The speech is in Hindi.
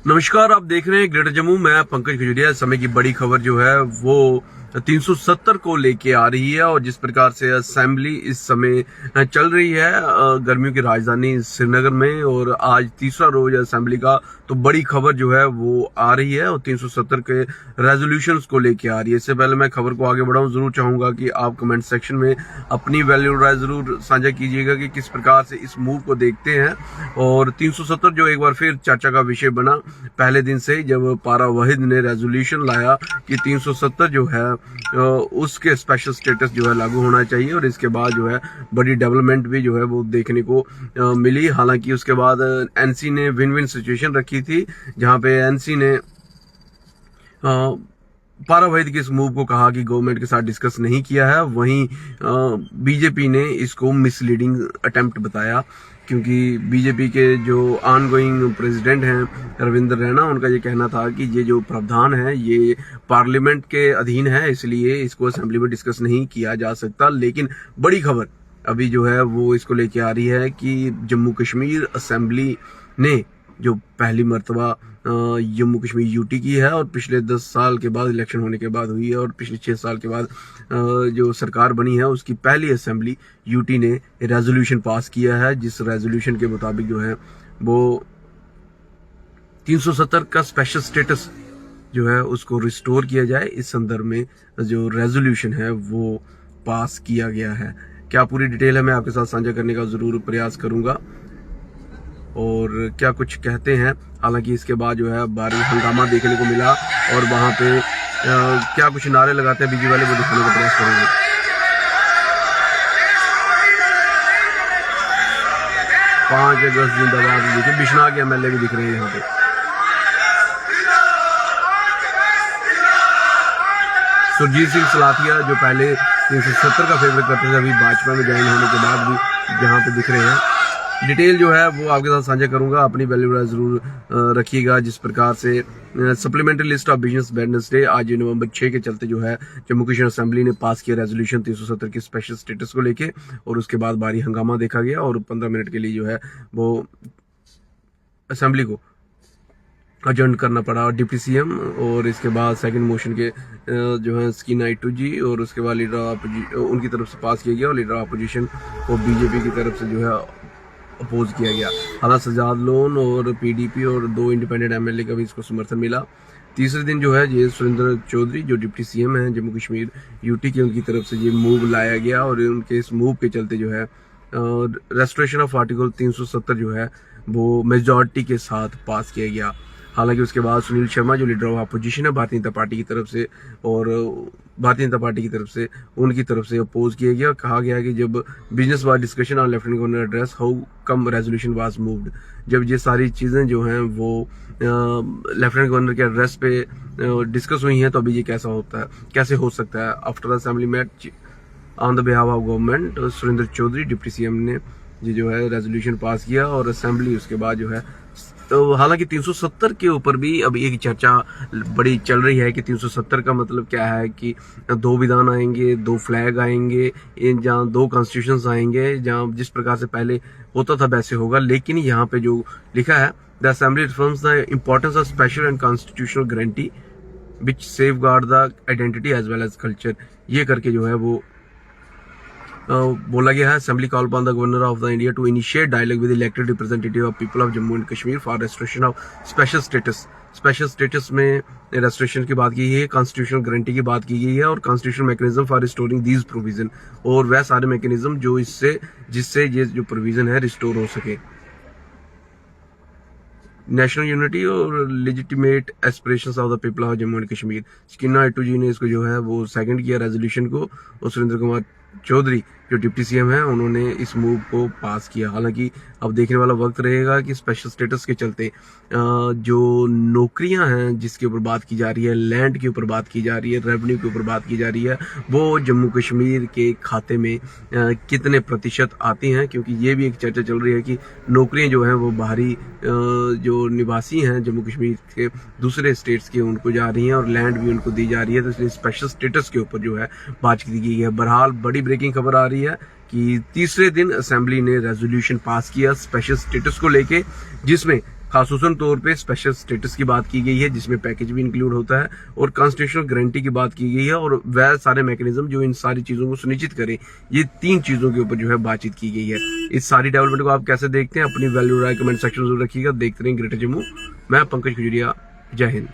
नमस्कार, आप देख रहे हैं ग्रेटर जम्मू। मैं पंकज खजुरिया। समय की बड़ी खबर जो है वो 370 को लेके आ रही है और जिस प्रकार से असेंबली इस समय चल रही है गर्मियों की राजधानी श्रीनगर में, और आज तीसरा रोज असेंबली का, तो बड़ी खबर जो है वो आ रही है और 370 के रेजोल्यूशंस को लेके आ रही है। इससे पहले मैं खबर को आगे बढ़ाऊं, जरूर चाहूंगा कि आप कमेंट सेक्शन में अपनी वैल्यू राय जरूर साझा कीजिएगा कि किस प्रकार से इस मूव को देखते हैं। और 370 जो एक बार फिर चर्चा का विषय बना पहले दिन से, जब पारा वाहिद ने रेजोल्यूशन लाया कि 370 जो है उसके स्पेशल स्टेटस जो है लागू होना चाहिए, और इसके बाद जो है बड़ी डेवलपमेंट भी जो है वो देखने को मिली। हालांकि उसके बाद एनसी ने विन विन सिचुएशन रखी थी, जहां पे एनसी ने पारा वाहिद के इस मूव को कहा कि गवर्नमेंट के साथ डिस्कस नहीं किया है। वहीं बीजेपी ने इसको मिसलीडिंग अटेम्प्ट बताया, क्योंकि बीजेपी के जो ऑनगोइंग प्रेसिडेंट हैं रविंद्र रैना, उनका ये कहना था कि ये जो प्रावधान है ये पार्लियामेंट के अधीन है, इसलिए इसको असेंबली में डिस्कस नहीं किया जा सकता। लेकिन बड़ी खबर अभी जो है वो इसको लेके आ रही है कि जम्मू कश्मीर असेंबली ने जो पहली मर्तबा जम्मू कश्मीर यूटी की है, और पिछले 10 साल के बाद इलेक्शन होने के बाद हुई है, और पिछले 6 साल के बाद जो सरकार बनी है उसकी पहली असेंबली यूटी ने रेजोल्यूशन पास किया है, जिस रेजोल्यूशन के मुताबिक जो है वो 370 का स्पेशल स्टेटस जो है उसको रिस्टोर किया जाए। इस संदर्भ में जो रेजोल्यूशन है वो पास किया गया है। क्या पूरी डिटेल है मैं आपके साथ साझा करने का जरूर प्रयास करूंगा, और क्या कुछ कहते हैं। हालांकि इसके बाद जो है भारी हंगामा देखने को मिला, और वहां पे क्या कुछ नारे लगाते हैं बीजेपी वाले वो दिखाने का प्रयास करेंगे। 5 अगस्त जिंदाबाद। देखिए बिश्नाह के एमएलए भी दिख रहे हैं यहाँ पे। सुरजीत सिंह सलाथिया जो पहले 370 का फेवरेट करते थे, अभी भाजपा में ज्वाइन होने के बाद भी यहाँ पे दिख रहे हैं। डिटेल जो है वो आपके साथ साझा करूंगा, अपनी वैल्यू जरूर रखिएगा। जिस प्रकार से supplementary list of business Wednesday आज नवंबर 6 के चलते जो है जम्मू कश्मीर असेंबली ने पास किया रेजोल्यूशन 370 की स्पेशल स्टेटस को लेके, और उसके बाद भारी हंगामा देखा गया और 15 मिनट के लिए जो है वो असेंबली को अजर्न करना पड़ा डिप्टी सीएम, और इसके बाद सेकंड मोशन के जो है स्कीना इट्टू जी, और उसके बाद लीडर उनकी तरफ से पास किया गया, और लीडर अपोजिशन को बीजेपी की तरफ से जो है अपोज किया गया। हालांकि सजाद लोन और पीडीपी और 2 इंडिपेंडेंट एमएलए का भी इसको समर्थन मिला। तीसरे दिन जो है ये सुरेंद्र चौधरी जो डिप्टी सीएम हैं जम्मू कश्मीर यूटी के, उनकी तरफ से ये मूव लाया गया, और उनके इस मूव के चलते जो है रेस्टोरेशन ऑफ आर्टिकल 370 जो है वो मेजॉरिटी के साथ पास किया गया। हालांकि उसके बाद सुनील शर्मा जो लीडर ऑफ अपोजिशन है भारतीय जनता पार्टी की तरफ से, और भारतीय जनता पार्टी की तरफ से उनकी तरफ से अपोज किया गया। कहा गया कि जब business war discussion on lieutenant governor address how come resolution was moved, जब ये सारी चीजें जो हैं वो लेफ्टिनेंट गवर्नर के एड्रेस पे डिस्कस हुई हैं, तो अभी ये कैसे हो सकता है। After assembly met on the behalf of government, Surendra Choudhary deputy CM ने ये जो है रेजोल्यूशन पास किया, और असेंबली उसके बाद जो है तो हालांकि 370 के ऊपर भी अब एक चर्चा बड़ी चल रही है कि 370 का मतलब क्या है, कि 2 विधान आएंगे, 2 फ्लैग आएंगे, जहाँ 2 कॉन्स्टिट्यूशंस आएंगे, जहाँ जिस प्रकार से पहले होता था वैसे होगा। लेकिन यहाँ पे जो लिखा है the assembly reaffirms the importance of special and constitutional guarantee which safeguard the identity as well as culture, ये करके जो है वो बोला गया है। Assembly call upon the governor of the India to initiate dialogue with elected representative of people of Jammu and Kashmir for restoration of special status. Special status में रेस्टोरेशन की बात की गई है, कॉन्स्टिट्यूशनल गारंटी की बात की गई है, और constitutional mechanism for restoring these provision, और वह सारे मैकेनिज्म जो जिससे ये जो प्रोविजन है रिस्टोर हो सके। नेशनल यूनिटी और legitimate aspirations of the people of Jammu and Kashmir. Sakina Itoo ji ने इसको जो है वो सेकंड किया रेजोल्यूशन को, और सुरेंद्र कुमार चौधरी जो डिप्टी सीएम है उन्होंने इस मूव को पास किया। हालांकि अब देखने वाला वक्त रहेगा कि स्पेशल स्टेटस के चलते जो नौकरियां हैं जिसके ऊपर बात की जा रही है, लैंड के ऊपर बात की जा रही है, रेवेन्यू के ऊपर बात की जा रही है, वो जम्मू कश्मीर के खाते में कितने प्रतिशत आती हैं, क्योंकि ये भी एक चर्चा चल रही है कि नौकरियां जो हैं वो बाहरी जो निवासी हैं जम्मू कश्मीर के दूसरे स्टेट्स के उनको जा रही हैं, और लैंड भी उनको दी जा रही है, तो इसलिए स्पेशल स्टेटस के ऊपर जो है बात की गई है। बहरहाल बड़ी ब्रेकिंग खबर आ रही है कि तीसरे दिन असेंबली ने रेजोल्यूशन पास किया स्पेशल स्टेटस को लेके, जिसमें खासूसन तौर पे स्पेशल स्टेटस की बात की गई है, जिसमें पैकेज भी इंक्लूड होता है, और कॉन्स्टिट्यूशनल गारंटी की बात की गई है, और वह सारे मैकेनिज्म जो इन सारी चीजों को सुनिश्चित करें, ये 3 चीजों के ऊपर जो है बातचीत की गई है। इस सारी डेवलपमेंट को आप कैसे देखते हैं, अपनी वैल्यू राय कमेंट सेक्शन में जरूर रखिएगा। देखते रहें ग्रेटर जम्मू। मैं पंकज खजुरिया, जय हिंद।